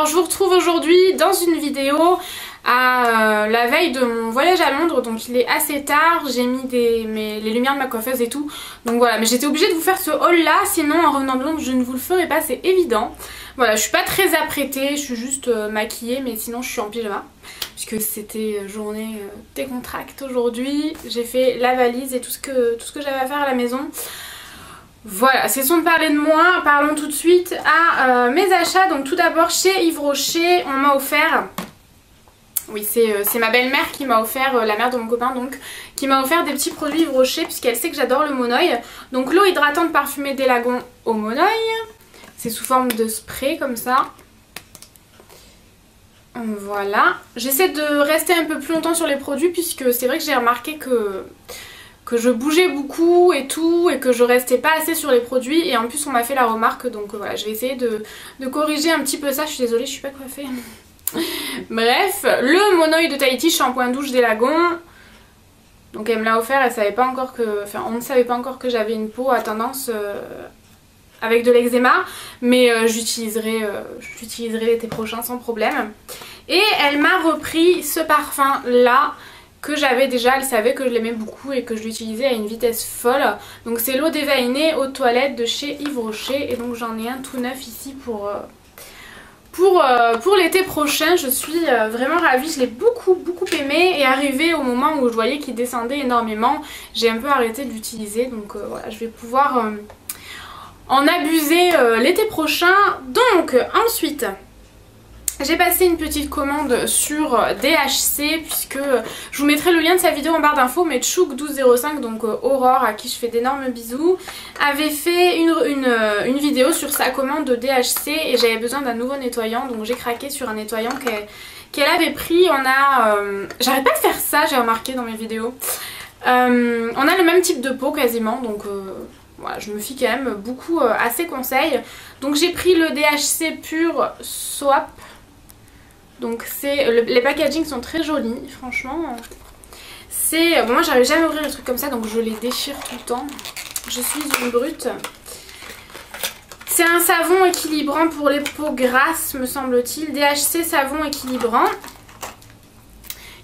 Alors je vous retrouve aujourd'hui dans une vidéo à la veille de mon voyage à Londres, donc il est assez tard, j'ai mis les lumières de ma coiffeuse et tout, donc voilà, mais j'étais obligée de vous faire ce haul là, sinon en revenant de Londres je ne vous le ferai pas, c'est évident. Voilà, je suis pas très apprêtée, je suis juste maquillée, mais sinon je suis en pyjama, puisque c'était journée décontracte aujourd'hui, j'ai fait la valise et tout ce que j'avais à faire à la maison. Voilà, cessons de parler de moi, parlons tout de suite à mes achats. Donc tout d'abord chez Yves Rocher, on m'a offert, oui c'est ma belle-mère qui m'a offert, la mère de mon copain donc, qui m'a offert des petits produits Yves Rocher puisqu'elle sait que j'adore le Monoeil. Donc l'eau hydratante parfumée des lagons au Monoeil, c'est sous forme de spray comme ça. Voilà, j'essaie de rester un peu plus longtemps sur les produits puisque c'est vrai que j'ai remarqué que je bougeais beaucoup et tout et que je restais pas assez sur les produits et en plus on m'a fait la remarque, donc voilà, je vais essayer de corriger un petit peu ça. Je suis désolée, je suis pas coiffée. Bref, le Monoeil de Tahiti, shampoing douche des lagons. Donc elle me l'a offert, elle savait pas encore que, enfin on ne savait pas encore que j'avais une peau à tendance avec de l'eczéma, mais j'utiliserai l'été prochain sans problème. Et elle m'a repris ce parfum là que j'avais déjà, elle savait que je l'aimais beaucoup et que je l'utilisais à une vitesse folle. Donc c'est l'eau déveinée aux toilettes de chez Yves Rocher et donc j'en ai un tout neuf ici pour l'été prochain. Je suis vraiment ravie, je l'ai beaucoup aimé et arrivé au moment où je voyais qu'il descendait énormément, j'ai un peu arrêté de l'utiliser. Donc voilà, je vais pouvoir en abuser l'été prochain. Donc ensuite j'ai passé une petite commande sur DHC puisque je vous mettrai le lien de sa vidéo en barre d'infos, mais Chouk1205, donc Aurore à qui je fais d'énormes bisous, avait fait une vidéo sur sa commande de DHC et j'avais besoin d'un nouveau nettoyant, donc j'ai craqué sur un nettoyant qu'elle avait pris. On a... j'arrête pas de faire ça, j'ai remarqué dans mes vidéos. On a le même type de peau quasiment, donc... voilà, je me fie quand même beaucoup à ses conseils. Donc j'ai pris le DHC Pure Soap. Donc les packagings sont très jolis, franchement. C'est bon, moi j'arrive jamais à ouvrir les trucs comme ça, donc je les déchire tout le temps. Je suis une brute. C'est un savon équilibrant pour les peaux grasses, me semble-t-il. DHC savon équilibrant.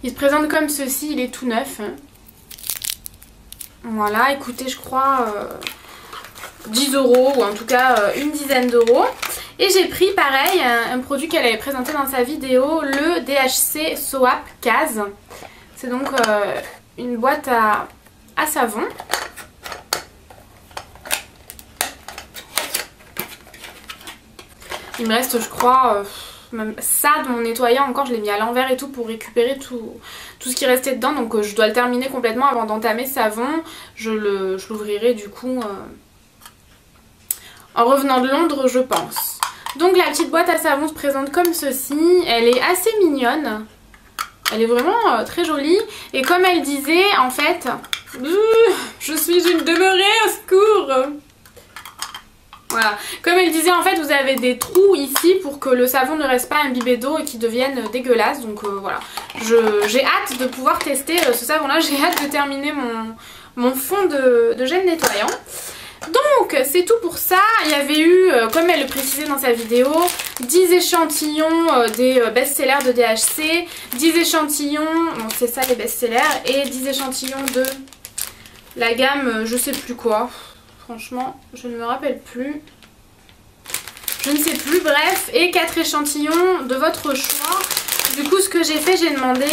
Il se présente comme ceci, il est tout neuf. Voilà, écoutez, je crois 10 € ou en tout cas une dizaine d'euros. Et j'ai pris pareil un produit qu'elle avait présenté dans sa vidéo, le DHC Soap Case. C'est donc une boîte à savon. Il me reste, je crois, même ça de mon nettoyant encore, je l'ai mis à l'envers et tout pour récupérer tout ce qui restait dedans. Donc je dois le terminer complètement avant d'entamer savon. Je l'ouvrirai du coup en revenant de Londres, je pense. Donc la petite boîte à savon se présente comme ceci, elle est assez mignonne, elle est vraiment très jolie et comme elle disait en fait, je suis une demeurée au secours. Voilà, comme elle disait en fait vous avez des trous ici pour que le savon ne reste pas imbibé d'eau et qu'il devienne dégueulasse, donc voilà, j'ai hâte de pouvoir tester ce savon là, j'ai hâte de terminer mon fond de gel nettoyant. Donc c'est tout pour ça. Il y avait eu, comme elle le précisait dans sa vidéo, 10 échantillons des best-sellers de DHC, 10 échantillons, bon c'est ça les best-sellers, et 10 échantillons de la gamme je sais plus quoi. Franchement je ne me rappelle plus. Je ne sais plus, bref, et 4 échantillons de votre choix. Du coup ce que j'ai fait, j'ai demandé,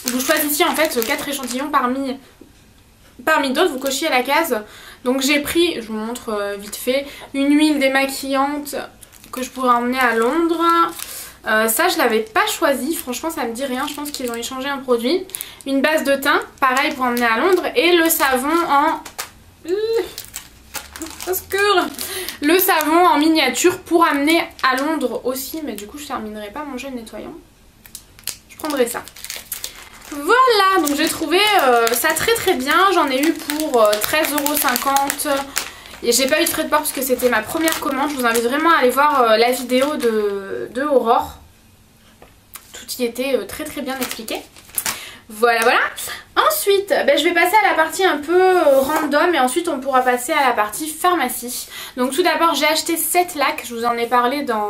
vous choisissiez en fait 4 échantillons parmi d'autres, vous cochiez à la case. Donc j'ai pris, je vous montre vite fait, une huile démaquillante que je pourrais emmener à Londres. Ça je l'avais pas choisi, franchement ça me dit rien, je pense qu'ils ont échangé un produit. Une base de teint, pareil pour emmener à Londres. Et le savon en... le savon en miniature pour amener à Londres aussi. Mais du coup je terminerai pas mon gel nettoyant. Je prendrai ça. Voilà, donc j'ai trouvé ça très bien, j'en ai eu pour 13,50 € et j'ai pas eu de frais de port parce que c'était ma première commande. Je vous invite vraiment à aller voir la vidéo de Aurore, tout y était très bien expliqué. Voilà. Ensuite je vais passer à la partie un peu random et ensuite on pourra passer à la partie pharmacie. Donc tout d'abord j'ai acheté 7 lacs, je vous en ai parlé dans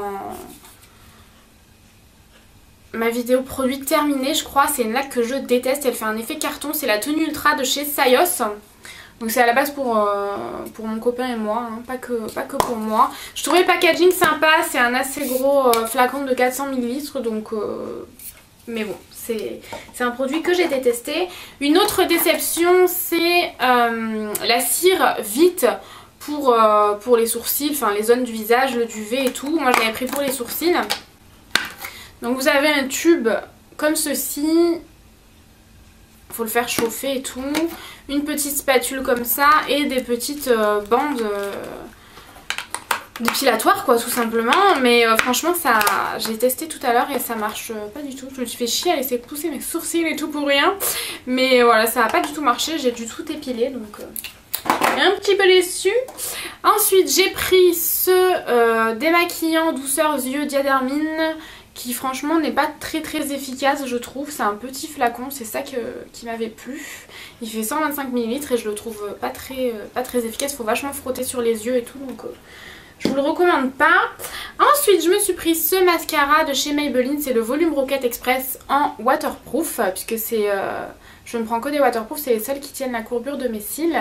ma vidéo produit terminée, je crois. C'est une laque que je déteste, elle fait un effet carton. C'est la tenue ultra de chez Sayos. Donc c'est à la base pour mon copain et moi, hein, pas que pour moi. Je trouvais le packaging sympa, c'est un assez gros flacon de 400 ml. Donc, mais bon, c'est un produit que j'ai détesté. Une autre déception, c'est la cire vite pour les sourcils, enfin les zones du visage, le duvet et tout. Moi je l'avais pris pour les sourcils. Donc vous avez un tube comme ceci. Faut le faire chauffer et tout. Une petite spatule comme ça et des petites bandes dépilatoires quoi tout simplement. Mais franchement ça, j'ai testé tout à l'heure et ça marche pas du tout. Je me suis fait chier à essayer de pousser mes sourcils et tout pour rien. Mais voilà, ça a pas du tout marché, j'ai dû tout épiler donc... un petit peu déçue. Ensuite j'ai pris ce démaquillant douceur yeux Diadermine qui franchement n'est pas très efficace je trouve. C'est un petit flacon, c'est ça qui m'avait plu. Il fait 125 ml et je le trouve pas très efficace. Il faut vachement frotter sur les yeux et tout donc je vous le recommande pas. Ensuite je me suis pris ce mascara de chez Maybelline, c'est le volume Rocket Express en waterproof puisque c'est... je ne prends que des waterproof, c'est les seuls qui tiennent la courbure de mes cils.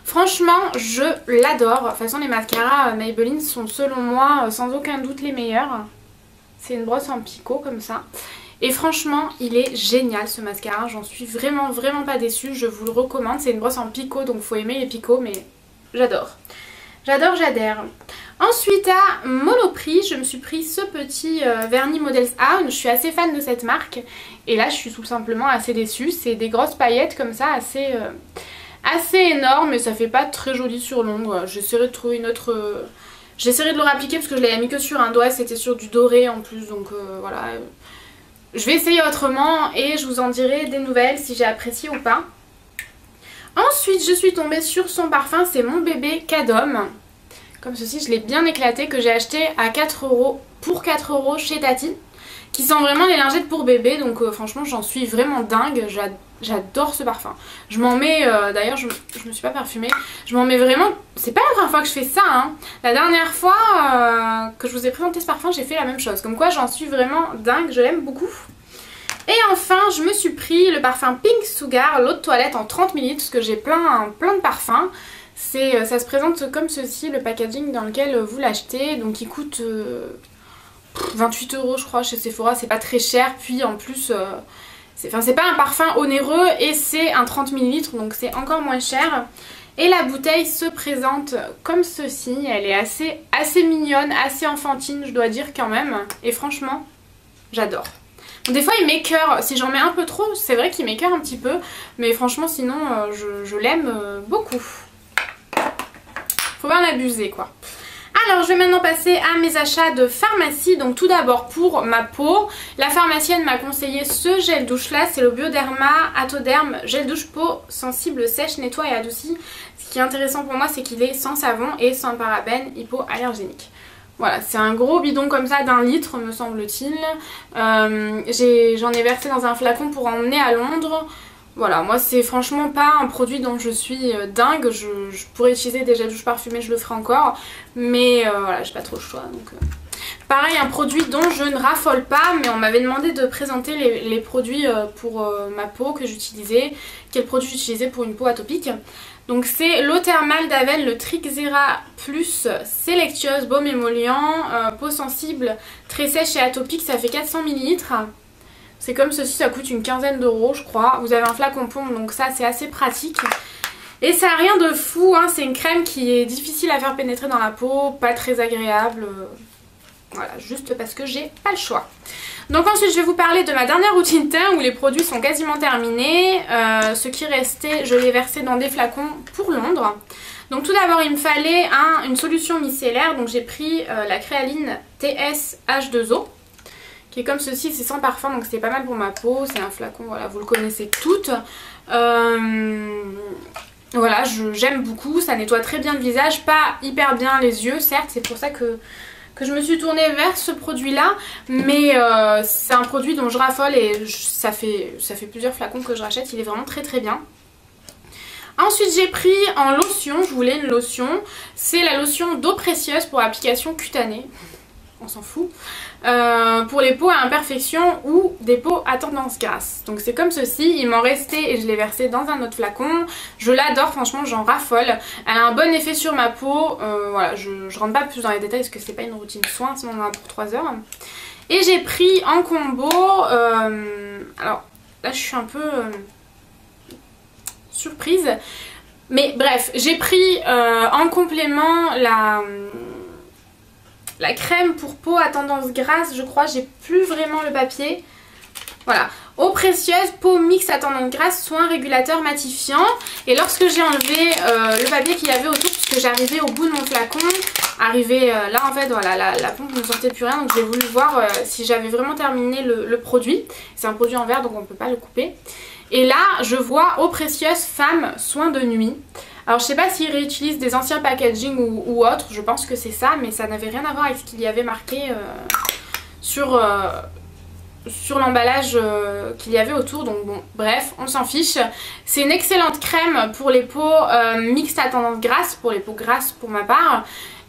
Franchement, je l'adore. De toute façon, les mascaras Maybelline sont selon moi sans aucun doute les meilleurs. C'est une brosse en picot comme ça. Et franchement, il est génial ce mascara. J'en suis vraiment pas déçue. Je vous le recommande. C'est une brosse en picot, donc faut aimer les picots, mais j'adore. J'adhère. Ensuite à Monoprix, je me suis pris ce petit vernis Models Own. Je suis assez fan de cette marque et là je suis tout simplement assez déçue. C'est des grosses paillettes comme ça, assez énormes et ça fait pas très joli sur l'ombre. J'essaierai de trouver une autre... J'essaierai de le réappliquer parce que je l'avais mis que sur un doigt, c'était sur du doré en plus donc voilà. Je vais essayer autrement et je vous en dirai des nouvelles si j'ai apprécié ou pas. Ensuite je suis tombée sur son parfum, c'est Mon Bébé Cadom. Comme ceci, je l'ai bien éclaté, que j'ai acheté à 4 € pour 4 € chez Tati. Qui sent vraiment les lingettes pour bébé, donc franchement j'en suis vraiment dingue. J'adore ce parfum. Je m'en mets, d'ailleurs je me suis pas parfumée. Je m'en mets vraiment, c'est pas la première fois que je fais ça hein. La dernière fois que je vous ai présenté ce parfum, j'ai fait la même chose. Comme quoi j'en suis vraiment dingue, je l'aime beaucoup. Et enfin je me suis pris le parfum Pink Sugar, l'eau de toilette en 30 ml parce que j'ai plein de parfums. Ça se présente comme ceci, le packaging dans lequel vous l'achetez. Donc il coûte 28 € je crois chez Sephora, c'est pas très cher. Puis en plus c'est pas un parfum onéreux et c'est un 30 ml donc c'est encore moins cher. Et la bouteille se présente comme ceci, elle est assez mignonne, assez enfantine je dois dire quand même. Et franchement j'adore. Des fois il m'écœure, si j'en mets un peu trop c'est vrai qu'il m'écœure un petit peu. Mais franchement sinon je l'aime beaucoup. Faut pas en abuser quoi. Alors je vais maintenant passer à mes achats de pharmacie. Donc tout d'abord pour ma peau, la pharmacienne m'a conseillé ce gel douche là, c'est le Bioderma Atoderm gel douche peau sensible, sèche, nettoie et adoucit. Ce qui est intéressant pour moi c'est qu'il est sans savon et sans parabènes hypoallergéniques. Voilà, c'est un gros bidon comme ça d'1 litre me semble-t-il. J'en ai versé dans un flacon pour emmener à Londres. Voilà, moi c'est franchement pas un produit dont je suis dingue. Je pourrais utiliser des gels douche parfumés, je le ferai encore. Mais voilà, j'ai pas trop le choix. Donc, pareil, un produit dont je ne raffole pas. Mais on m'avait demandé de présenter les produits pour ma peau que j'utilisais. Quel produit j'utilisais pour une peau atopique. Donc c'est l'eau thermale d'Aven, le Trixera Plus Sélectueuse Baume émollient, peau sensible, très sèche et atopique, ça fait 400 ml. C'est comme ceci, ça coûte une quinzaine d'euros je crois. Vous avez un flacon pompe donc ça c'est assez pratique. Et ça n'a rien de fou, hein. C'est une crème qui est difficile à faire pénétrer dans la peau, pas très agréable. Voilà, juste parce que j'ai pas le choix. Donc ensuite je vais vous parler de ma dernière routine teint où les produits sont quasiment terminés. Ce qui restait, je l'ai versé dans des flacons pour Londres. Donc tout d'abord il me fallait une solution micellaire. Donc j'ai pris la Créaline TS H2O. Qui est comme ceci, c'est sans parfum donc c'est pas mal pour ma peau. C'est un flacon, voilà, vous le connaissez toutes. Voilà, j'aime beaucoup, ça nettoie très bien le visage, pas hyper bien les yeux certes, c'est pour ça que je me suis tournée vers ce produit là. Mais c'est un produit dont je raffole et ça fait plusieurs flacons que je rachète, il est vraiment très bien. Ensuite j'ai pris en lotion, je voulais une lotion, c'est la lotion d'eau précieuse pour application cutanée. on s'en fout, pour les peaux à imperfection ou des peaux à tendance grasse. Donc c'est comme ceci, il m'en restait et je l'ai versé dans un autre flacon. Je l'adore, franchement j'en raffole. Elle a un bon effet sur ma peau, voilà, je rentre pas plus dans les détails parce que c'est pas une routine soin, sinon on en a pour 3 heures. Et j'ai pris en combo, alors là je suis un peu surprise, mais bref, j'ai pris en complément la crème pour peau à tendance grasse, je crois, j'ai plus vraiment le papier. Voilà, eau précieuse, peau mixte à tendance grasse, soin régulateur matifiant. Et lorsque j'ai enlevé le papier qu'il y avait autour, puisque j'arrivais au bout de mon flacon, là en fait, voilà, la pompe ne sortait plus rien, donc j'ai voulu voir si j'avais vraiment terminé le produit. C'est un produit en verre, donc on ne peut pas le couper. Et là, je vois eau précieuse femme soin de nuit. Alors je sais pas s'ils réutilisent des anciens packaging ou autre, je pense que c'est ça, mais ça n'avait rien à voir avec ce qu'il y avait marqué sur l'emballage qu'il y avait autour, donc bon, bref, on s'en fiche. C'est une excellente crème pour les peaux mixtes à tendance grasse, pour les peaux grasses pour ma part.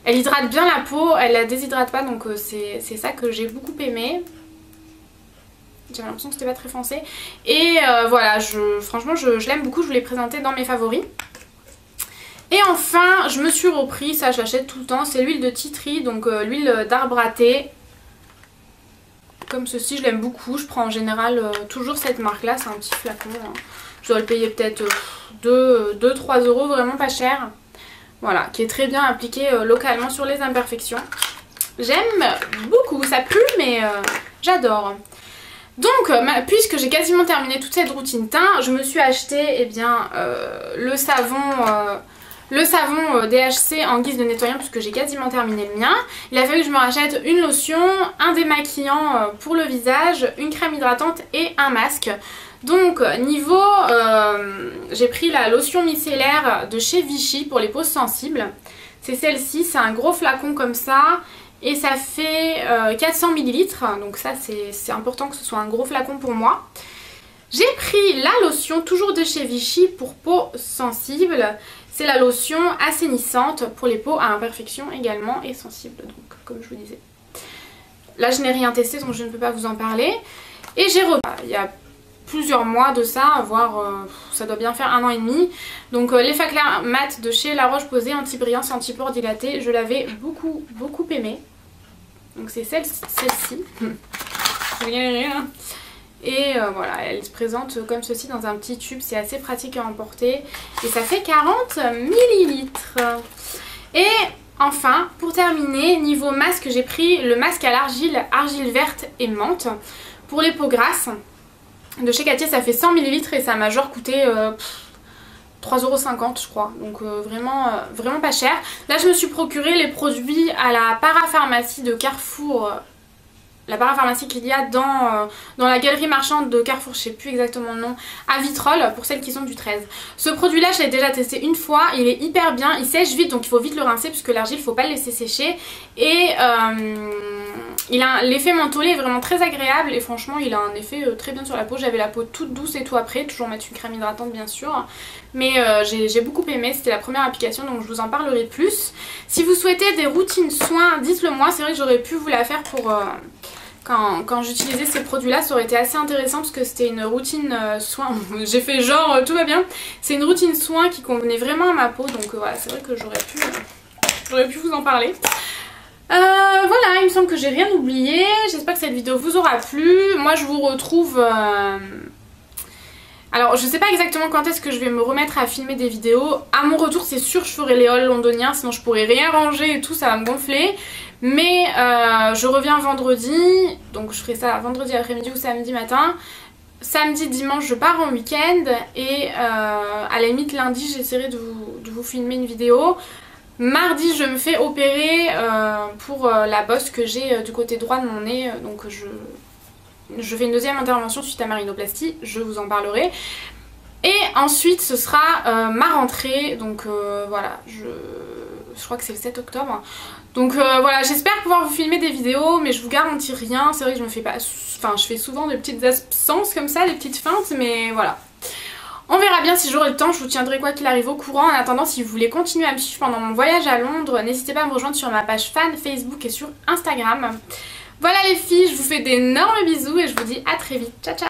Elle hydrate bien la peau, elle la déshydrate pas, donc c'est ça que j'ai beaucoup aimé. J'avais l'impression que c'était pas très foncé. Et voilà, franchement je l'aime beaucoup, je vous l'ai présenté dans mes favoris. Et enfin, je me suis repris, ça je l'achète tout le temps, c'est l'huile de tea tree, donc l'huile d'arbre à thé. Comme ceci, je l'aime beaucoup, je prends en général toujours cette marque là, c'est un petit flacon. Hein. Je dois le payer peut-être 2-3 euros, vraiment pas cher. Voilà, qui est très bien appliqué localement sur les imperfections. J'aime beaucoup, ça pue mais j'adore. Donc, puisque j'ai quasiment terminé toute cette routine teint, je me suis acheté le savon DHC en guise de nettoyant puisque j'ai quasiment terminé le mien. Il a fallu que je me rachète une lotion, un démaquillant pour le visage, une crème hydratante et un masque. Donc niveau, j'ai pris la lotion micellaire de chez Vichy pour les peaux sensibles. C'est celle-ci, c'est un gros flacon comme ça. Et ça fait 400 ml, donc ça c'est important que ce soit un gros flacon pour moi. J'ai pris la lotion toujours de chez Vichy pour peau sensible. C'est la lotion assainissante pour les peaux à imperfection également et sensibles, donc comme je vous disais. Là je n'ai rien testé donc je ne peux pas vous en parler. Et j'ai repris, il y a plusieurs mois de ça, voire ça doit bien faire 1 an et demi. Donc l'effet clair mat de chez La Roche-Posay, anti-brillance, anti-pores dilaté, je l'avais beaucoup aimé. Donc c'est celle-ci. Et voilà, elle se présente comme ceci dans un petit tube, c'est assez pratique à emporter. Et ça fait 40 ml. Et enfin, pour terminer, niveau masque, j'ai pris le masque à l'argile, argile verte et menthe. Pour les peaux grasses, de chez Catia, ça fait 100 ml et ça m'a genre coûté 3,50 € je crois. Donc vraiment pas cher. Là je me suis procuré les produits à la parapharmacie de Carrefour. La parapharmacie qu'il y a dans la galerie marchande de Carrefour, je sais plus exactement le nom, à Vitrolles, pour celles qui sont du 13. Ce produit là je l'ai déjà testé une fois, il est hyper bien, il sèche vite donc il faut vite le rincer puisque l'argile il faut pas le laisser sécher. Et l'effet mentholé est vraiment très agréable et franchement il a un effet très bien sur la peau. J'avais la peau toute douce et tout après, toujours mettre une crème hydratante bien sûr. Mais j'ai beaucoup aimé, c'était la première application donc je vous en parlerai plus. Si vous souhaitez des routines soins, dites-le moi, c'est vrai que j'aurais pu vous la faire pour... Quand j'utilisais ces produits là ça aurait été assez intéressant parce que c'était une routine soin, j'ai fait genre tout va bien, c'est une routine soin qui convenait vraiment à ma peau donc voilà c'est vrai que j'aurais pu vous en parler. Voilà, il me semble que j'ai rien oublié, j'espère que cette vidéo vous aura plu. Moi je vous retrouve... Alors je sais pas exactement quand est-ce que je vais me remettre à filmer des vidéos. À mon retour c'est sûr je ferai les hauls londoniens, sinon je pourrais rien ranger et tout, ça va me gonfler. Mais je reviens vendredi, donc je ferai ça vendredi après-midi ou samedi matin. Samedi, dimanche je pars en week-end et à la limite lundi j'essaierai de vous filmer une vidéo. Mardi je me fais opérer pour la bosse que j'ai du côté droit de mon nez, donc je fais une deuxième intervention suite à ma rhinoplastie, je vous en parlerai. Et ensuite ce sera ma rentrée, donc voilà, je crois que c'est le 7 octobre. Donc voilà, j'espère pouvoir vous filmer des vidéos, mais je vous garantis rien. C'est vrai que je me fais pas... Enfin, je fais souvent des petites absences comme ça, des petites feintes, mais voilà. On verra bien si j'aurai le temps, je vous tiendrai quoi qu'il arrive au courant. En attendant, si vous voulez continuer à me suivre pendant mon voyage à Londres, n'hésitez pas à me rejoindre sur ma page fan Facebook et sur Instagram. Voilà les filles, je vous fais d'énormes bisous et je vous dis à très vite. Ciao ciao.